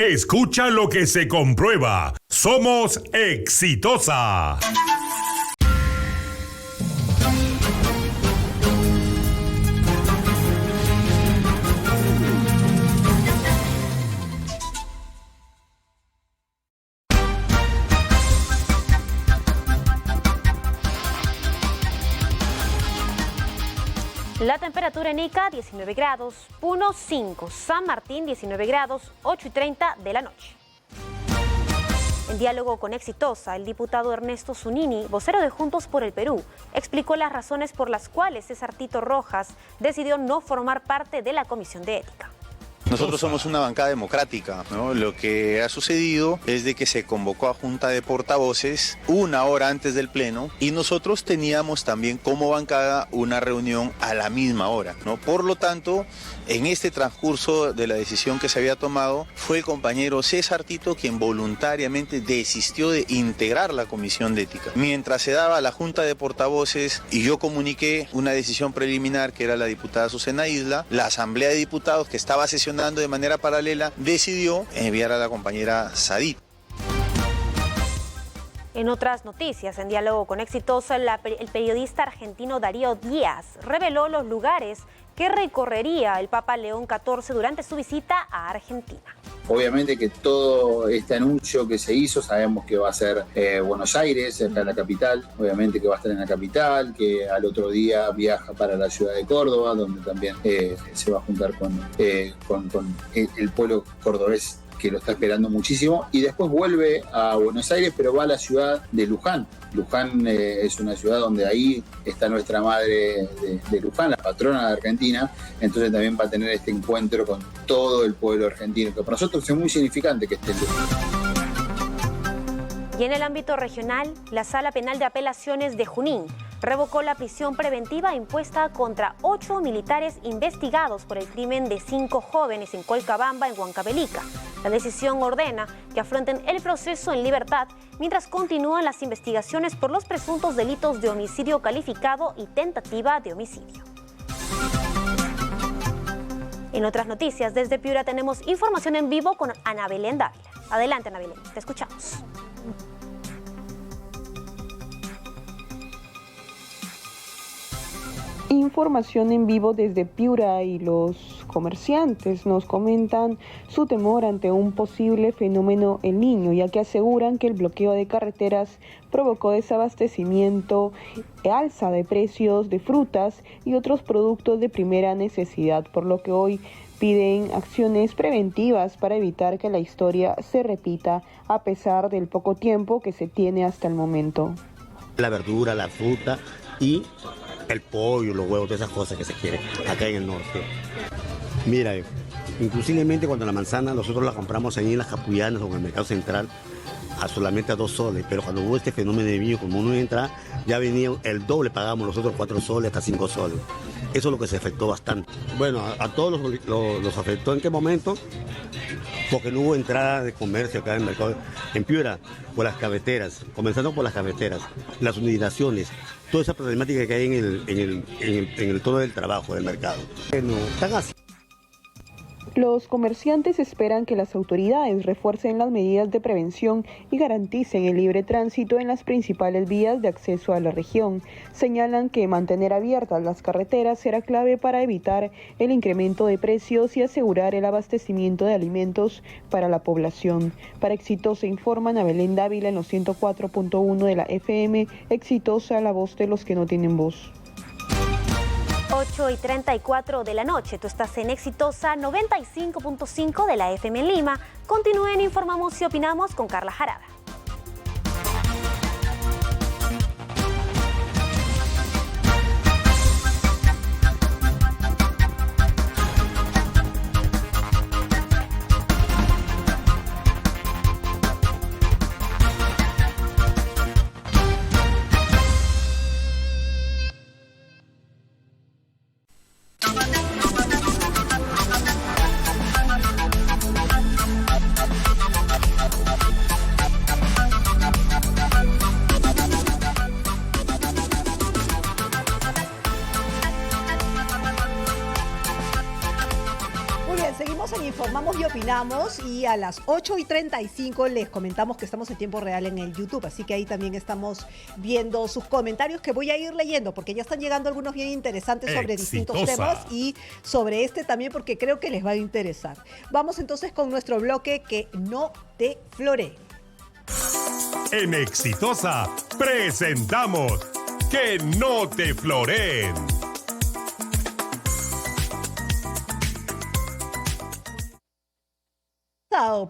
Escucha lo que se comprueba. Somos Exitosa. La temperatura en Ica, 19 grados, Puno 5, San Martín 19 grados, 8:30 de la noche. En diálogo con Exitosa, el diputado Ernesto Zunini, vocero de Juntos por el Perú, explicó las razones por las cuales César Tito Rojas decidió no formar parte de la Comisión de Ética. Nosotros somos una bancada democrática, ¿no? Lo que ha sucedido es de que se convocó a junta de portavoces una hora antes del pleno y nosotros teníamos también como bancada una reunión a la misma hora, ¿no? Por lo tanto, en este transcurso de la decisión que se había tomado, fue el compañero César Tito quien voluntariamente desistió de integrar la Comisión de Ética. Mientras se daba la junta de portavoces y yo comuniqué una decisión preliminar que era la diputada Susana Isla, la Asamblea de Diputados que estaba sesionando de manera paralela decidió enviar a la compañera Sadit. En otras noticias, en diálogo con Exitosa, el periodista argentino Darío Díaz reveló los lugares que recorrería el Papa León XIV durante su visita a Argentina. Obviamente que todo este anuncio que se hizo, sabemos que va a ser Buenos Aires, acá en la capital, obviamente que va a estar en la capital, que al otro día viaja para la ciudad de Córdoba, donde también se va a juntar con el pueblo cordobés que lo está esperando muchísimo, y después vuelve a Buenos Aires, pero va a la ciudad de Luján. Luján es una ciudad donde ahí está nuestra madre de Luján, la patrona de Argentina, entonces también va a tener este encuentro con todo el pueblo argentino, que para nosotros es muy significante que esté en Luján. Y en el ámbito regional, la Sala Penal de Apelaciones de Junín revocó la prisión preventiva impuesta contra 8 militares investigados por el crimen de 5 jóvenes en Colcabamba, en Huancavelica. La decisión ordena que afronten el proceso en libertad mientras continúan las investigaciones por los presuntos delitos de homicidio calificado y tentativa de homicidio. En otras noticias, desde Piura tenemos información en vivo con Ana Belén Dávila. Adelante, Ana Belén, te escuchamos. Información en vivo desde Piura, y los comerciantes nos comentan su temor ante un posible fenómeno El Niño, ya que aseguran que el bloqueo de carreteras provocó desabastecimiento, alza de precios de frutas y otros productos de primera necesidad, por lo que hoy piden acciones preventivas para evitar que la historia se repita a pesar del poco tiempo que se tiene hasta el momento. La verdura, la fruta y el pollo, los huevos, todas esas cosas que se quieren acá en el norte. Mira, inclusivamente cuando la manzana nosotros la compramos ahí en las Capullanas o en el mercado central solamente a 2 soles, pero cuando hubo este fenómeno de niño, como uno entra, ya venía el doble, pagábamos nosotros 4 soles hasta 5 soles. Eso es lo que se afectó bastante. Bueno, a todos los afectó. ¿En qué momento? Porque no hubo entrada de comercio acá en el mercado, en Piura, por las carreteras, comenzando por las carreteras, las unidades, toda esa problemática que hay en el tono del trabajo, del mercado. Bueno, están así. Los comerciantes esperan que las autoridades refuercen las medidas de prevención y garanticen el libre tránsito en las principales vías de acceso a la región. Señalan que mantener abiertas las carreteras será clave para evitar el incremento de precios y asegurar el abastecimiento de alimentos para la población. Para Exitosa informa Ana Belén Dávila en los 104.1 de la FM. Exitosa, la voz de los que no tienen voz. 8:34 de la noche, tú estás en Exitosa 95.5 de la FM en Lima. Continúen, informamos y opinamos con Carla Jarada. opinamos y a las 8:35 les comentamos que estamos en tiempo real en el YouTube, así que ahí también estamos viendo sus comentarios que voy a ir leyendo porque ya están llegando algunos bien interesantes sobre distintos temas y sobre este también porque creo que les va a interesar. Vamos entonces con nuestro bloque que no te floree. En Exitosa presentamos Que no te floreen.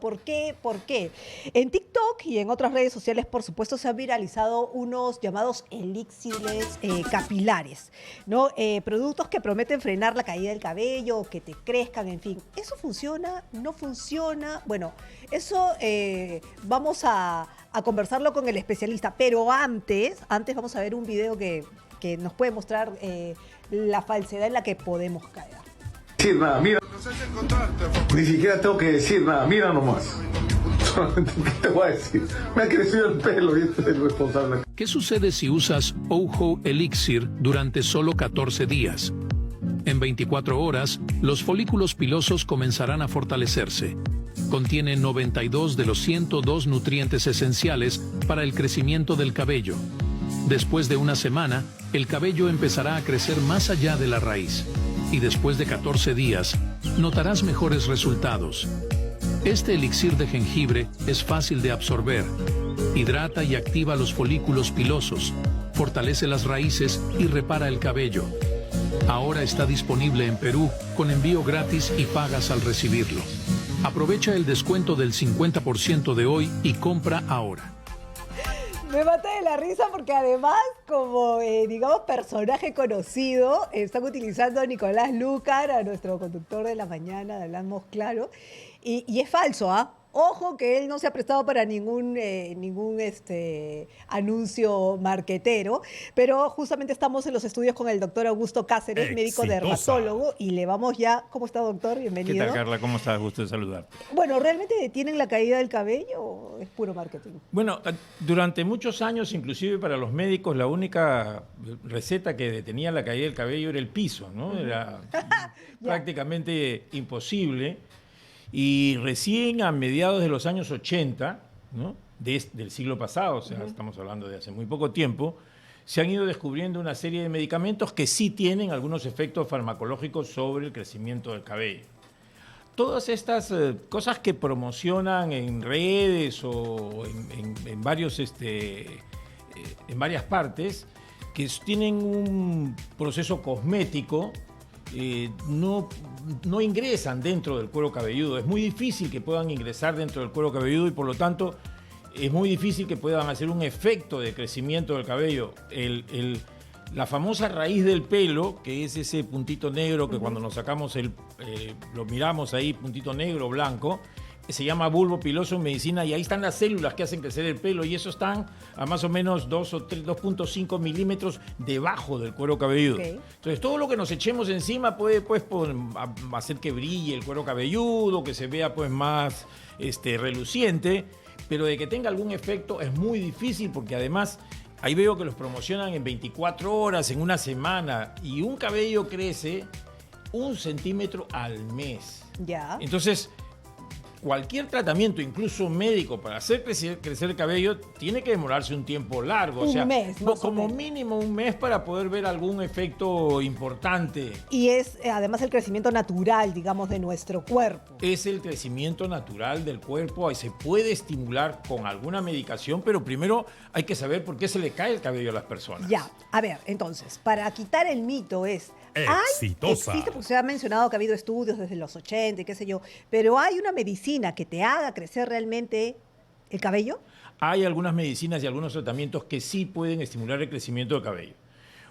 ¿Por qué? ¿Por qué? En TikTok y en otras redes sociales, por supuesto, se han viralizado unos llamados elixires capilares, ¿no? Productos que prometen frenar la caída del cabello, que te crezcan, en fin. ¿Eso funciona? ¿No funciona? Bueno, eso vamos a conversarlo con el especialista, pero antes vamos a ver un video que nos puede mostrar la falsedad en la que podemos caer. Decir nada, mira. Ni siquiera tengo que decir nada, mira nomás. Solamente, ¿qué te voy a decir? Me ha crecido el pelo y este es el responsable. ¿Qué sucede si usas Ojo Elixir durante solo 14 días? En 24 horas, los folículos pilosos comenzarán a fortalecerse. Contiene 92 de los 102 nutrientes esenciales para el crecimiento del cabello. Después de una semana, el cabello empezará a crecer más allá de la raíz. Y después de 14 días, notarás mejores resultados. Este elixir de jengibre es fácil de absorber. Hidrata y activa los folículos pilosos, fortalece las raíces y repara el cabello. Ahora está disponible en Perú con envío gratis y pagas al recibirlo. Aprovecha el descuento del 50% de hoy y compra ahora. Me maté de la risa porque además, como digamos personaje conocido, están utilizando a Nicolás Lucar, a nuestro conductor de la mañana, de Hablamos Claro, y es falso, ¿ah? Ojo que él no se ha prestado para ningún anuncio marquetero, pero justamente estamos en los estudios con el doctor Augusto Cáceres, médico dermatólogo, y le vamos ya. ¿Cómo está, doctor? Bienvenido. ¿Qué tal, Carla? ¿Cómo estás? Gusto de saludarte. Bueno, ¿realmente detienen la caída del cabello o es puro marketing? Bueno, durante muchos años, inclusive para los médicos, la única receta que detenía la caída del cabello era el piso, ¿no? Era prácticamente imposible. Y recién a mediados de los años 80, ¿no? Del siglo pasado, o sea, estamos hablando de hace muy poco tiempo, se han ido descubriendo una serie de medicamentos que sí tienen algunos efectos farmacológicos sobre el crecimiento del cabello. Todas estas cosas que promocionan en redes o en varias partes, que tienen un proceso cosmético, no ingresan dentro del cuero cabelludo. Es muy difícil que puedan ingresar dentro del cuero cabelludo y por lo tanto es muy difícil que puedan hacer un efecto de crecimiento del cabello. La famosa raíz del pelo, que es ese puntito negro que cuando nos sacamos lo miramos ahí, puntito negro, blanco, se llama bulbo piloso en medicina y ahí están las células que hacen crecer el pelo y eso están a más o menos 2.5 milímetros debajo del cuero cabelludo. Okay. Entonces todo lo que nos echemos encima puede hacer que brille el cuero cabelludo, que se vea pues más reluciente, pero de que tenga algún efecto es muy difícil porque además ahí veo que los promocionan en 24 horas, en una semana y un cabello crece 1 centímetro al mes. Ya. Entonces cualquier tratamiento, incluso médico, para hacer crecer el cabello, tiene que demorarse un tiempo largo. Un mes, como mínimo un mes para poder ver algún efecto importante. Y es además el crecimiento natural, digamos, de nuestro cuerpo. Es el crecimiento natural del cuerpo y se puede estimular con alguna medicación, pero primero hay que saber por qué se le cae el cabello a las personas. Ya, a ver, entonces, para quitar el mito Exitosa. Existe, porque se ha mencionado que ha habido estudios desde los 80 y qué sé yo, pero ¿hay una medicina que te haga crecer realmente el cabello? Hay algunas medicinas y algunos tratamientos que sí pueden estimular el crecimiento del cabello.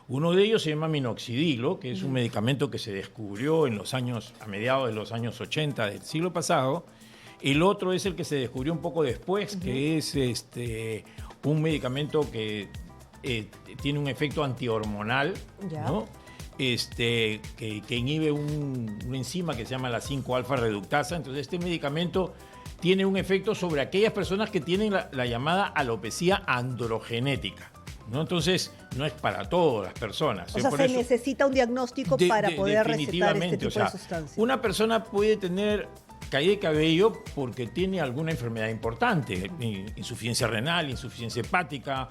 Uno de ellos se llama minoxidilo, que es un medicamento que se descubrió a mediados de los años 80 del siglo pasado. El otro es el que se descubrió un poco después, que es un medicamento que tiene un efecto antihormonal, ¿no? Que inhibe una enzima que se llama la 5-alfa reductasa. Entonces este medicamento tiene un efecto sobre aquellas personas que tienen la llamada alopecia androgenética, ¿no? Entonces no es para todas las personas. O sea, se necesita un diagnóstico para poder recetar este tipo de sustancias. Una persona puede tener caída de cabello porque tiene alguna enfermedad importante, insuficiencia renal, insuficiencia hepática,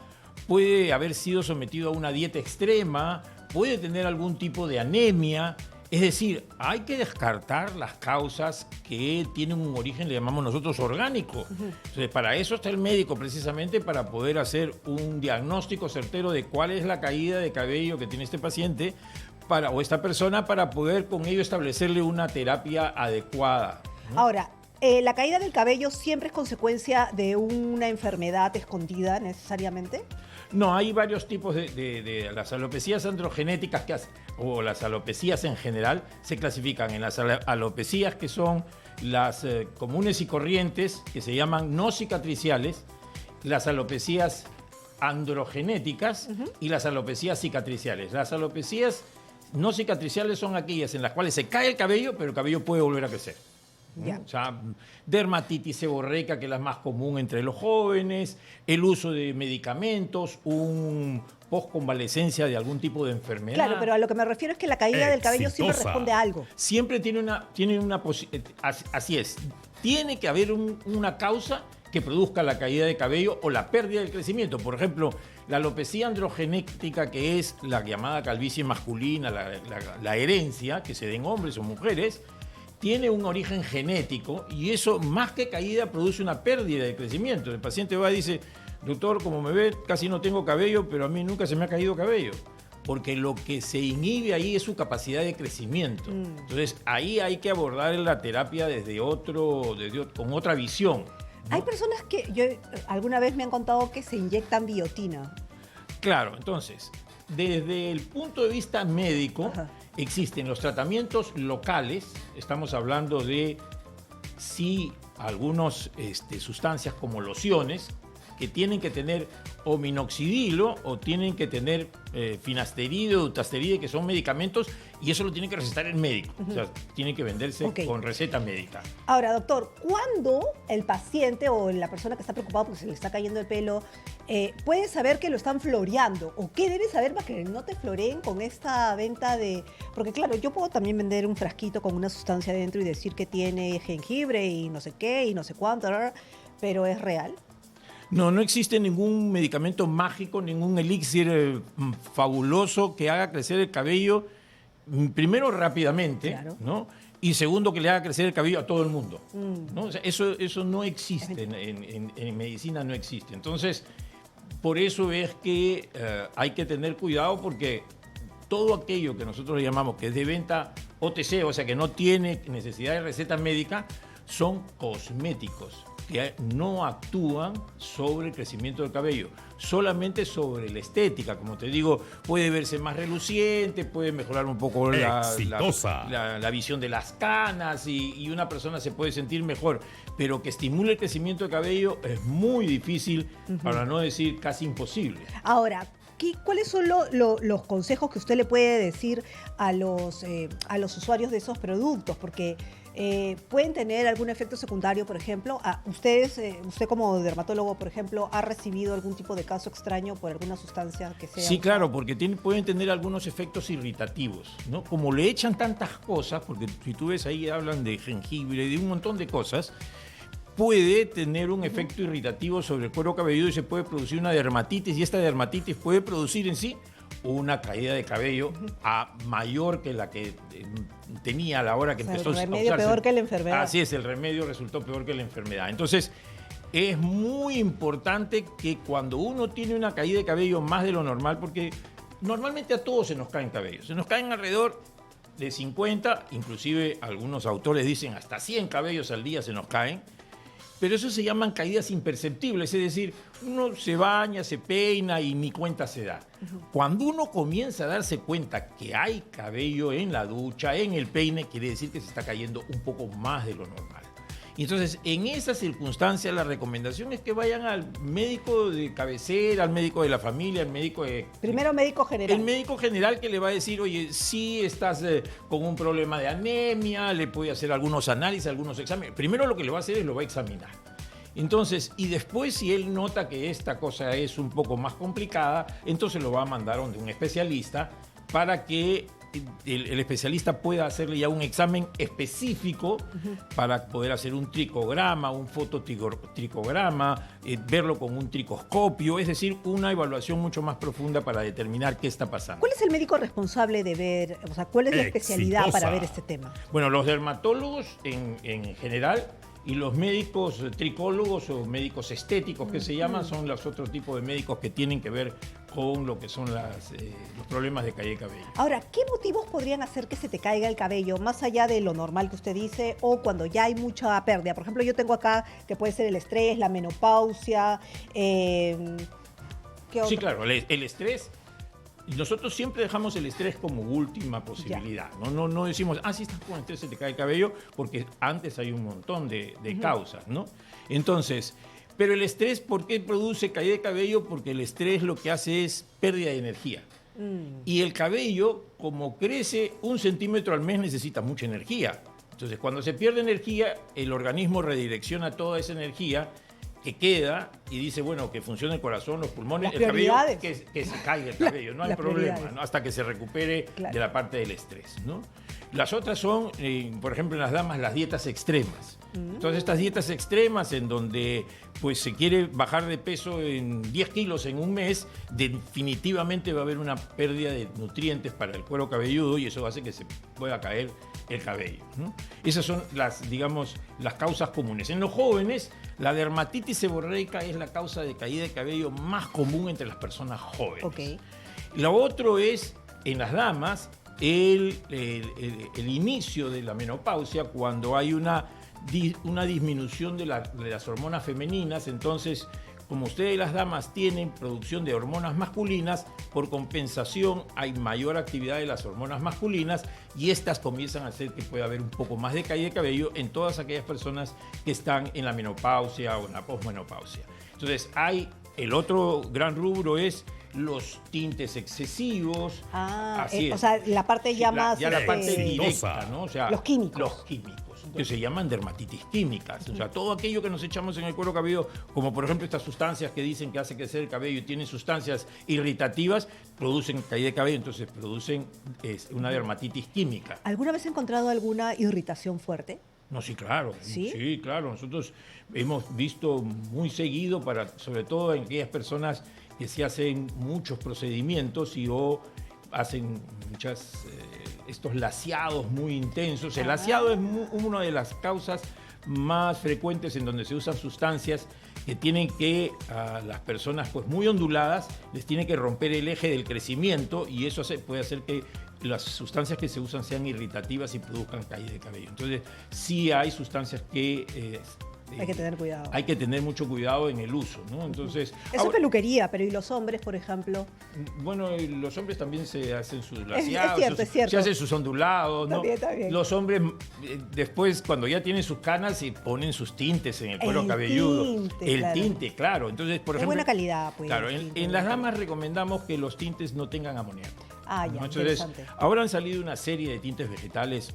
puede haber sido sometido a una dieta extrema, puede tener algún tipo de anemia. Es decir, hay que descartar las causas que tienen un origen, le llamamos nosotros orgánico. Entonces, para eso está el médico, precisamente para poder hacer un diagnóstico certero de cuál es la caída de cabello que tiene este paciente o esta persona, para poder con ello establecerle una terapia adecuada, ¿no? Ahora, ¿la caída del cabello siempre es consecuencia de una enfermedad escondida necesariamente? No, hay varios tipos de las alopecias androgenéticas o las alopecias en general se clasifican en las alopecias que son las comunes y corrientes, que se llaman no cicatriciales, las alopecias androgenéticas y las alopecias cicatriciales. Las alopecias no cicatriciales son aquellas en las cuales se cae el cabello, pero el cabello puede volver a crecer. Ya. O sea, dermatitis seborreica, que es la más común entre los jóvenes, el uso de medicamentos, un postconvalescencia de algún tipo de enfermedad. Claro, pero a lo que me refiero es que la caída del cabello siempre responde a algo. Siempre tiene una así es. Tiene que haber una causa que produzca la caída de cabello o la pérdida del crecimiento. Por ejemplo, la alopecia androgenética, que es la llamada calvicie masculina, la herencia, que se den hombres o mujeres, tiene un origen genético y eso, más que caída, produce una pérdida de crecimiento. El paciente va y dice: doctor, como me ve, casi no tengo cabello, pero a mí nunca se me ha caído cabello. Porque lo que se inhibe ahí es su capacidad de crecimiento. Entonces, ahí hay que abordar la terapia con otra visión, ¿no? Hay personas que alguna vez me han contado que se inyectan biotina. Claro, entonces, desde el punto de vista médico, existen los tratamientos locales. Estamos hablando de algunas sustancias como lociones que tienen que tener o minoxidilo o tienen que tener finasteride o dutasteride, que son medicamentos, y eso lo tiene que recetar el médico. O sea, tiene que venderse con receta médica. Ahora, doctor, ¿cuándo el paciente o la persona que está preocupado porque se le está cayendo el pelo puede saber que lo están floreando? ¿O qué debe saber para que no te floreen con esta venta de...? Porque claro, yo puedo también vender un frasquito con una sustancia dentro y decir que tiene jengibre y no sé qué y no sé cuánto, pero ¿es real? No existe ningún medicamento mágico, ningún elixir fabuloso que haga crecer el cabello, primero rápidamente, claro, ¿no? Y segundo, que le haga crecer el cabello a todo el mundo, ¿no? O sea, eso no existe, en medicina no existe. Entonces, por eso es que hay que tener cuidado, porque todo aquello que nosotros llamamos que es de venta OTC, o sea, que no tiene necesidad de receta médica, son cosméticos que no actúan sobre el crecimiento del cabello, solamente sobre la estética. Como te digo, puede verse más reluciente, puede mejorar un poco la visión de las canas y una persona se puede sentir mejor, pero que estimule el crecimiento del cabello es muy difícil, para no decir casi imposible. Ahora, ¿cuáles son los consejos que usted le puede decir a los usuarios de esos productos? Porque pueden tener algún efecto secundario, por ejemplo. Usted como dermatólogo, por ejemplo, ¿ha recibido algún tipo de caso extraño por alguna sustancia que sea? Sí, claro, porque pueden tener algunos efectos irritativos, ¿no? Como le echan tantas cosas, porque si tú ves ahí hablan de jengibre y de un montón de cosas, puede tener un efecto irritativo sobre el cuero cabelludo y se puede producir una dermatitis, y esta dermatitis puede producir en sí una caída de cabello mayor que la que tenía a la hora que empezó a usarse. El remedio peor que la enfermedad. Así es, el remedio resultó peor que la enfermedad. Entonces, es muy importante que cuando uno tiene una caída de cabello más de lo normal, porque normalmente a todos se nos caen cabellos, se nos caen alrededor de 50, inclusive algunos autores dicen hasta 100 cabellos al día se nos caen. Pero eso se llaman caídas imperceptibles, es decir, uno se baña, se peina y ni cuenta se da. Cuando uno comienza a darse cuenta que hay cabello en la ducha, en el peine, quiere decir que se está cayendo un poco más de lo normal. Y entonces, en esas circunstancias, la recomendación es que vayan al médico de cabecera, al médico de la familia, al médico de... Primero médico general. El médico general, que le va a decir: oye, si estás con un problema de anemia, le puede hacer algunos análisis, algunos exámenes. Primero lo que le va a hacer es lo va a examinar. Entonces, y después, si él nota que esta cosa es un poco más complicada, entonces lo va a mandar a un especialista para que el especialista pueda hacerle ya un examen específico para poder hacer un tricograma, un fototricograma, verlo con un tricoscopio, es decir, una evaluación mucho más profunda para determinar qué está pasando. ¿Cuál es el médico responsable de ver, o sea, cuál es la especialidad para ver este tema? Bueno, los dermatólogos en general y los médicos tricólogos o médicos estéticos que se llaman son los otros tipos de médicos que tienen que ver con lo que son los problemas de caída de cabello. Ahora, ¿qué motivos podrían hacer que se te caiga el cabello, más allá de lo normal que usted dice, o cuando ya hay mucha pérdida? Por ejemplo, yo tengo acá que puede ser el estrés, la menopausia. ¿Qué otro? Sí, claro, el estrés. Nosotros siempre dejamos el estrés como última posibilidad. No decimos, si estás con estrés se te cae el cabello, porque antes hay un montón de causas, ¿no? Entonces, pero el estrés, ¿por qué produce caída de cabello? Porque el estrés lo que hace es pérdida de energía. Y el cabello, como crece 1 centímetro al mes, necesita mucha energía. Entonces, cuando se pierde energía, el organismo redirecciona toda esa energía que queda y dice, bueno, que funcione el corazón, los pulmones, el cabello, que se caiga el cabello, no hay problema, ¿no? Hasta que se recupere de la parte del estrés, ¿no? Las otras son, por ejemplo, en las damas, las dietas extremas. Entonces, estas dietas extremas en donde pues se quiere bajar de peso en 10 kilos en un mes, definitivamente va a haber una pérdida de nutrientes para el cuero cabelludo y eso hace que se pueda caer el cabello, ¿no? Esas son digamos, las causas comunes. En los jóvenes, la dermatitis seborreica es la causa de caída de cabello más común entre las personas jóvenes. Okay. Lo otro es, en las damas, el inicio de la menopausia, cuando hay una disminución de las hormonas femeninas. Entonces, como ustedes las damas tienen producción de hormonas masculinas, por compensación hay mayor actividad de las hormonas masculinas y estas comienzan a hacer que pueda haber un poco más de caída de cabello en todas aquellas personas que están en la menopausia o en la posmenopausia. Entonces, el otro gran rubro es los tintes excesivos. Así es. O sea, la parte ya más... Ya la parte directa, ¿no? O sea, los químicos. Los químicos, que se llaman dermatitis químicas. O sea, todo aquello que nos echamos en el cuero cabelludo, como por ejemplo estas sustancias que dicen que hace crecer el cabello y tienen sustancias irritativas, producen caída de cabello, entonces producen una dermatitis química. ¿Alguna vez has encontrado alguna irritación fuerte? No, sí, claro. ¿Sí? Claro. Nosotros hemos visto muy seguido, sobre todo en aquellas personas que se hacen muchos procedimientos o hacen estos laseados muy intensos. El laseado es una de las causas más frecuentes en donde se usan sustancias que tienen que, a las personas pues muy onduladas, les tiene que romper el eje del crecimiento y eso puede hacer que las sustancias que se usan sean irritativas y produzcan caída de cabello. Entonces, sí hay sustancias que... hay que tener cuidado. Hay que tener mucho cuidado en el uso, ¿no? Entonces, eso es peluquería, pero ¿y los hombres, por ejemplo? Bueno, los hombres también se hacen sus laseados, es cierto. se hacen sus ondulados, ¿no? Está bien. Los hombres, después, cuando ya tienen sus canas, se ponen sus tintes en el cuero cabelludo. Tinte, claro. Entonces, por ejemplo, buena calidad, pues. Claro, en las damas recomendamos que los tintes no tengan amoníaco. Ya, ¿no? Entonces, interesante. Ahora han salido una serie de tintes vegetales,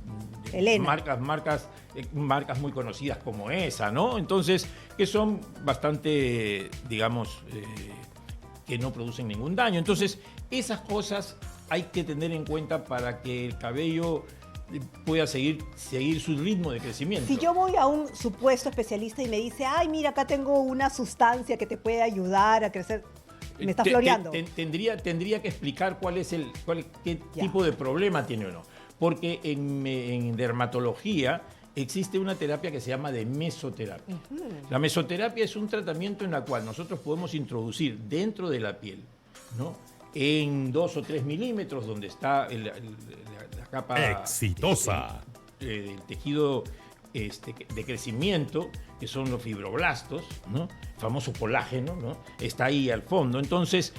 marcas muy conocidas como esa, ¿no? Entonces, que son bastante, digamos, que no producen ningún daño. Entonces, esas cosas hay que tener en cuenta para que el cabello pueda seguir su ritmo de crecimiento. Si yo voy a un supuesto especialista y me dice, mira, acá tengo una sustancia que te puede ayudar a crecer, me está floreando. Tendría que explicar qué tipo de problema tiene o no. Porque en dermatología existe una terapia que se llama de mesoterapia. La mesoterapia es un tratamiento en el cual nosotros podemos introducir dentro de la piel, ¿no? En 2 o 3 milímetros, donde está la capa exitosa del tejido de crecimiento, que son los fibroblastos, ¿no? El famoso colágeno, ¿no? Está ahí al fondo. Entonces,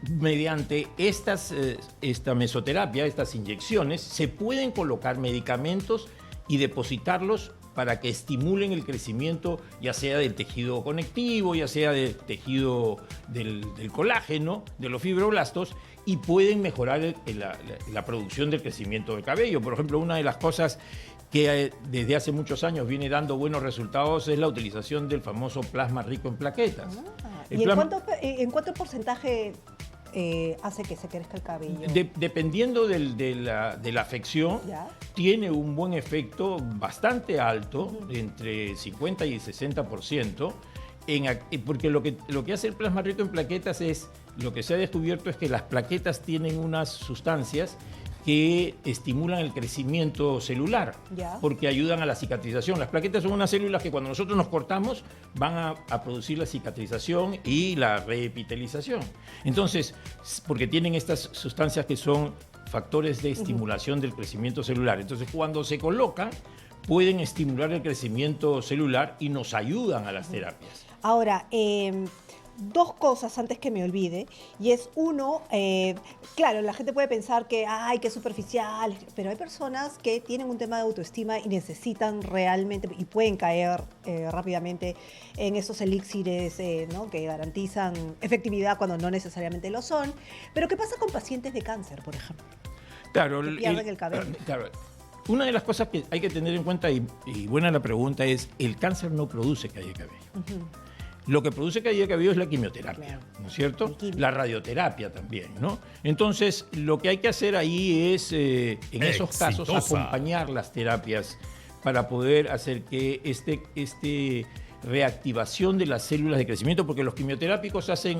mediante esta mesoterapia, estas inyecciones, se pueden colocar medicamentos y depositarlos para que estimulen el crecimiento, ya sea del tejido conectivo, ya sea del tejido del colágeno, de los fibroblastos, y pueden mejorar la producción del crecimiento del cabello. Por ejemplo, una de las cosas que desde hace muchos años viene dando buenos resultados es la utilización del famoso plasma rico en plaquetas. ¿Y en cuánto porcentaje hace que se crezca el cabello? Dependiendo de la afección, ¿Ya? tiene un buen efecto bastante alto, entre 50 y 60%, porque lo que hace el plasma rico en plaquetas es, lo que se ha descubierto es que las plaquetas tienen unas sustancias que estimulan el crecimiento celular, porque ayudan a la cicatrización. Las plaquetas son unas células que cuando nosotros nos cortamos van a producir la cicatrización y la reepitelización. Entonces, porque tienen estas sustancias que son factores de estimulación del crecimiento celular. Entonces, cuando se colocan, pueden estimular el crecimiento celular y nos ayudan a las terapias. Ahora, dos cosas antes que me olvide, y es uno, claro, la gente puede pensar que, ay, qué superficial, pero hay personas que tienen un tema de autoestima y necesitan realmente, y pueden caer rápidamente en esos elixires, ¿no? Que garantizan efectividad cuando no necesariamente lo son. Pero ¿qué pasa con pacientes de cáncer, por ejemplo? Claro, que pierden el cabello. Claro. Una de las cosas que hay que tener en cuenta, y buena la pregunta, es el cáncer no produce caída de cabello. Lo que produce caída de cabello es la quimioterapia, ¿no es cierto? La radioterapia también, ¿no? Entonces, lo que hay que hacer ahí es, en esos casos, acompañar las terapias para poder hacer que este reactivación de las células de crecimiento, porque los quimioterápicos hacen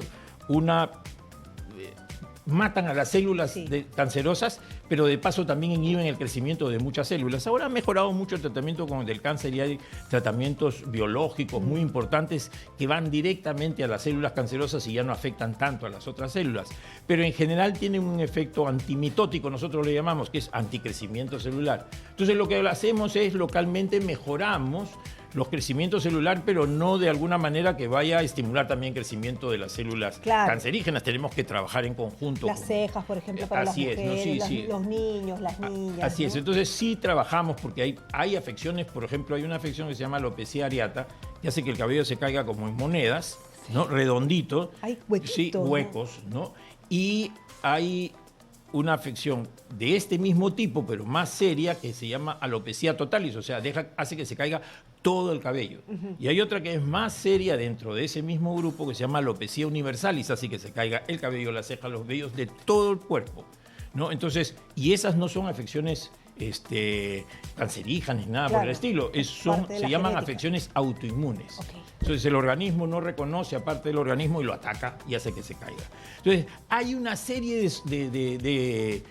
matan a las células cancerosas, pero de paso también inhiben el crecimiento de muchas células. Ahora ha mejorado mucho el tratamiento del cáncer y hay tratamientos biológicos muy importantes que van directamente a las células cancerosas y ya no afectan tanto a las otras células. Pero en general tienen un efecto antimitótico, nosotros le llamamos, que es anticrecimiento celular. Entonces lo que hacemos es localmente mejoramos los crecimientos celular, pero no de alguna manera que vaya a estimular también el crecimiento de las células cancerígenas. Tenemos que trabajar en conjunto. Las cejas, por ejemplo, para las mujeres, los niños, las niñas. Así es. Entonces sí trabajamos porque hay afecciones, por ejemplo, hay una afección que se llama alopecia areata, que hace que el cabello se caiga como en monedas, ¿no? Redondito. Hay huequitos. Sí, huecos, ¿no? Y hay una afección de este mismo tipo, pero más seria, que se llama alopecia totalis, o sea, hace que se caiga todo el cabello. Y hay otra que es más seria dentro de ese mismo grupo, que se llama alopecia universalis, así que se caiga el cabello, las cejas, los vellos de todo el cuerpo, ¿no? Entonces, y esas no son afecciones cancerígenas ni nada por el estilo, se llaman afecciones autoinmunes. Entonces el organismo no reconoce a parte del organismo y lo ataca y hace que se caiga. Entonces hay una serie de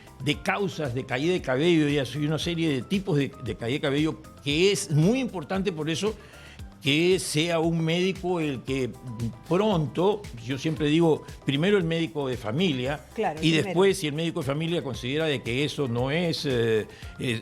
causas de caída de cabello y hay una serie de tipos de caída de cabello que es muy importante, por eso que sea un médico el que pronto, yo siempre digo, primero el médico de familia, y después si el médico de familia considera de que eso no es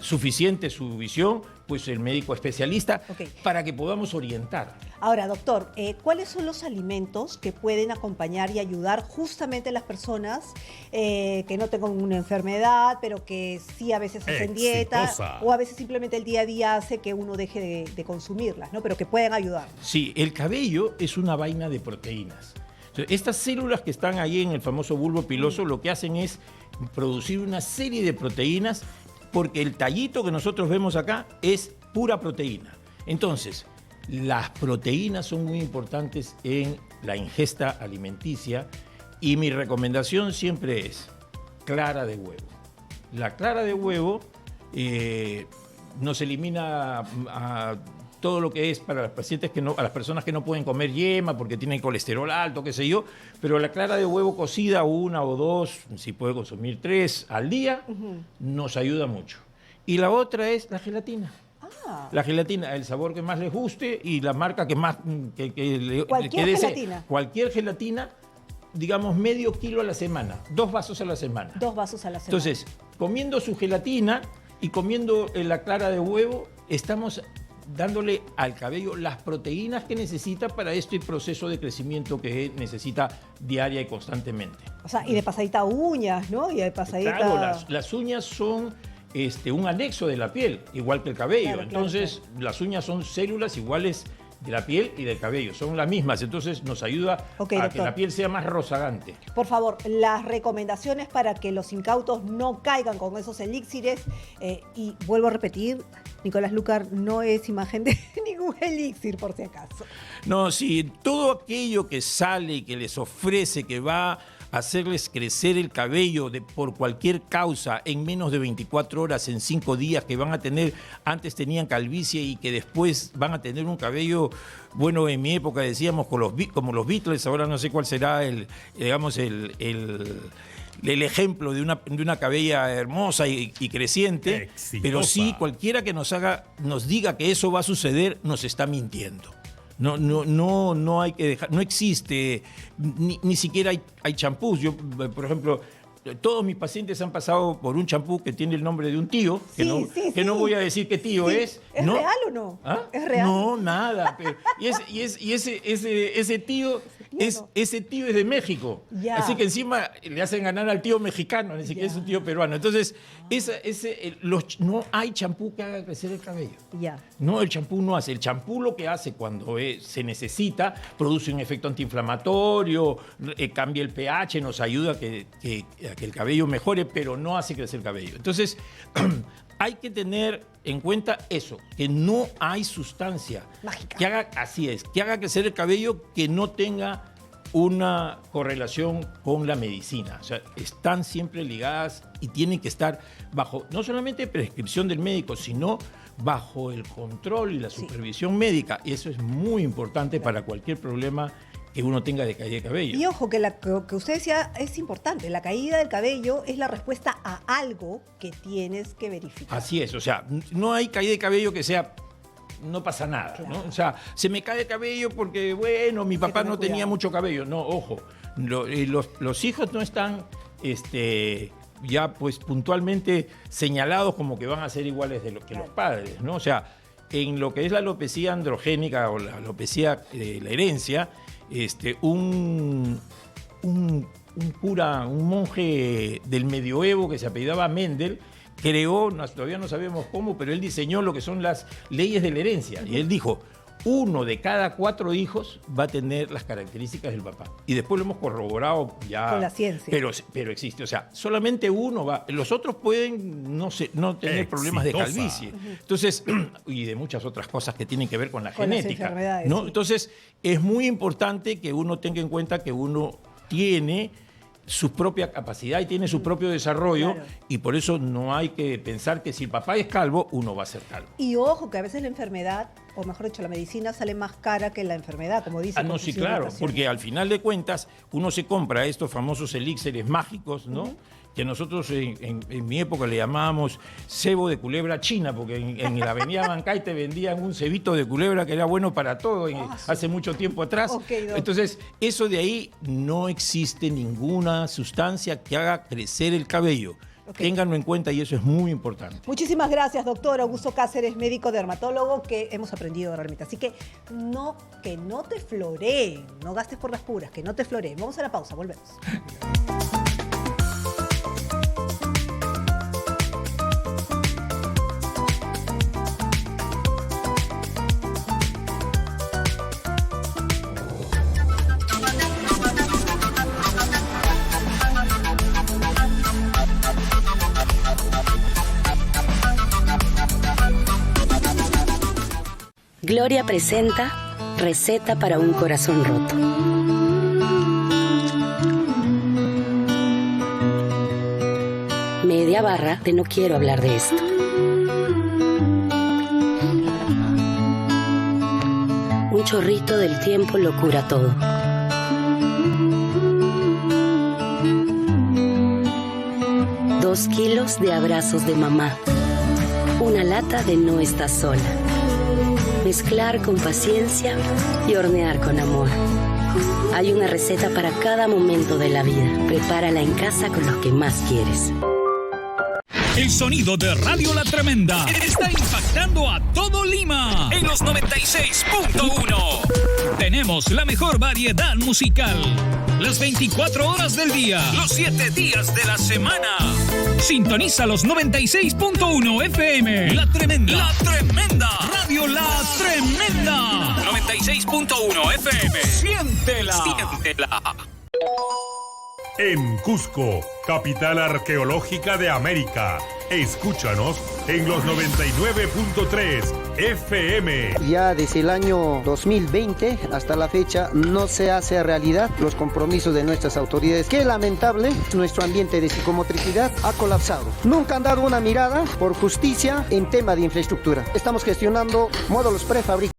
suficiente su visión, pues el médico especialista, para que podamos orientar. Ahora, doctor, ¿cuáles son los alimentos que pueden acompañar y ayudar justamente a las personas que no tengan una enfermedad, pero que sí a veces hacen dieta, o a veces simplemente el día a día hace que uno deje de consumirlas, ¿no? Pero que pueden ayudar? Sí, el cabello es una vaina de proteínas. Entonces, estas células que están ahí en el famoso bulbo piloso lo que hacen es producir una serie de proteínas, porque el tallito que nosotros vemos acá es pura proteína. Entonces, las proteínas son muy importantes en la ingesta alimenticia y mi recomendación siempre es clara de huevo. La clara de huevo nos elimina a todo lo que es para los pacientes a las personas que no pueden comer yema porque tienen colesterol alto, qué sé yo, pero la clara de huevo cocida, 1 o 2, si puede consumir 3 al día, nos ayuda mucho. Y la otra es la gelatina. La gelatina, el sabor que más les guste y la marca que más ¿Cualquier gelatina? Cualquier gelatina, digamos medio kilo a la semana, 2 vasos a la semana. 2 vasos a la semana. Entonces, comiendo su gelatina y comiendo la clara de huevo, estamos dándole al cabello las proteínas que necesita para este proceso de crecimiento que necesita diaria y constantemente. O sea, y de pasadita uñas, ¿no? Y de pasadita... Claro, las uñas son un anexo de la piel, igual que el cabello. Claro, entonces, las uñas son células iguales de la piel y del cabello, son las mismas, entonces nos ayuda a que la piel sea más rozagante. Por favor, las recomendaciones para que los incautos no caigan con esos elixires, y vuelvo a repetir, Nicolás Lucar no es imagen de ningún elixir, por si acaso. No, sí, todo aquello que sale y que les ofrece que va hacerles crecer el cabello por cualquier causa en menos de 24 horas, en 5 días, que van a tener, antes tenían calvicie y que después van a tener un cabello, bueno, en mi época decíamos como los Beatles, ahora no sé cuál será el ejemplo de una cabella hermosa y creciente, Exitosa. pero sí, cualquiera que nos diga que eso va a suceder, nos está mintiendo. No hay que dejar, no existe, ni siquiera hay champús. Yo, por ejemplo, todos mis pacientes han pasado por un champú que tiene el nombre de un tío, que no voy a decir qué tío es. ¿Es ¿no? real o no? ¿Ah? ¿Es real? No, nada. Pero, ese tío... Ese tío es de México, así que encima le hacen ganar al tío mexicano, ni siquiera es un tío peruano. Entonces, no hay champú que haga crecer el cabello. No, el champú no hace. El champú lo que hace cuando se necesita, produce un efecto antiinflamatorio, cambia el pH, nos ayuda a que el cabello mejore, pero no hace crecer el cabello. Entonces, hay que tener en cuenta eso, que no hay sustancia mágica que haga crecer el cabello que no tenga una correlación con la medicina. O sea, están siempre ligadas y tienen que estar bajo no solamente prescripción del médico, sino bajo el control y la supervisión médica. Y eso es muy importante para cualquier problema que uno tenga de caída de cabello. Y ojo, que usted decía es importante. La caída del cabello es la respuesta a algo que tienes que verificar. Así es, o sea, no hay caída de cabello que sea, no pasa nada, claro, ¿no? O sea, se me cae el cabello porque, bueno, mi papá no tenía mucho cabello. No, ojo, los hijos no están ya pues puntualmente señalados como que van a ser iguales que los padres, ¿no? O sea, en lo que es la alopecia androgénica o la alopecia de la herencia, un cura, un monje del medioevo que se apellidaba Mendel, creó, todavía no sabemos cómo, pero él diseñó lo que son las leyes de la herencia. Y él dijo, 1 de cada 4 hijos va a tener las características del papá. Y después lo hemos corroborado ya. Con la ciencia. Pero existe. O sea, solamente uno va. Los otros pueden no tener problemas de calvicie. Entonces, y de muchas otras cosas que tienen que ver con la genética. ¿No? Sí. Entonces, es muy importante que uno tenga en cuenta que uno tiene su propia capacidad y tiene su propio desarrollo, claro, y por eso no hay que pensar que si el papá es calvo, uno va a ser calvo. Y ojo, que a veces la enfermedad, o mejor dicho, la medicina sale más cara que la enfermedad, como dice. No, sí, claro, porque al final de cuentas uno se compra estos famosos elixires mágicos, ¿no? Que nosotros en mi época le llamábamos cebo de culebra china, porque en la avenida Bancay te vendían un cebito de culebra que era bueno para todo hace mucho tiempo atrás. Entonces, eso de ahí no existe ninguna sustancia que haga crecer el cabello. Ténganlo en cuenta y eso es muy importante. Muchísimas gracias, doctor Augusto Cáceres, médico dermatólogo, que hemos aprendido realmente. Así que no te floreen, no gastes por las puras, que no te floreen. Vamos a la pausa, volvemos. Gloria presenta Receta para un corazón roto. Media barra de no quiero hablar de esto. Un chorrito del tiempo lo cura todo. Dos kilos de abrazos de mamá. Una lata de no estás sola. Mezclar con paciencia y hornear con amor. Hay una receta para cada momento de la vida. Prepárala en casa con los que más quieres. El sonido de Radio La Tremenda está impactando a todo Lima en los 96.1. Tenemos la mejor variedad musical. Las 24 horas del día, los 7 días de la semana. Sintoniza los 96.1 FM. La Tremenda. La Tremenda. Radio La Tremenda. 96.1 FM. Siéntela. Siéntela. en Cusco, capital arqueológica de América. Escúchanos en los 99.3 FM. Ya desde el año 2020 hasta la fecha no se hace realidad los compromisos de nuestras autoridades. Qué lamentable, nuestro ambiente de psicomotricidad ha colapsado. Nunca han dado una mirada por justicia en tema de infraestructura. Estamos gestionando módulos prefabricados.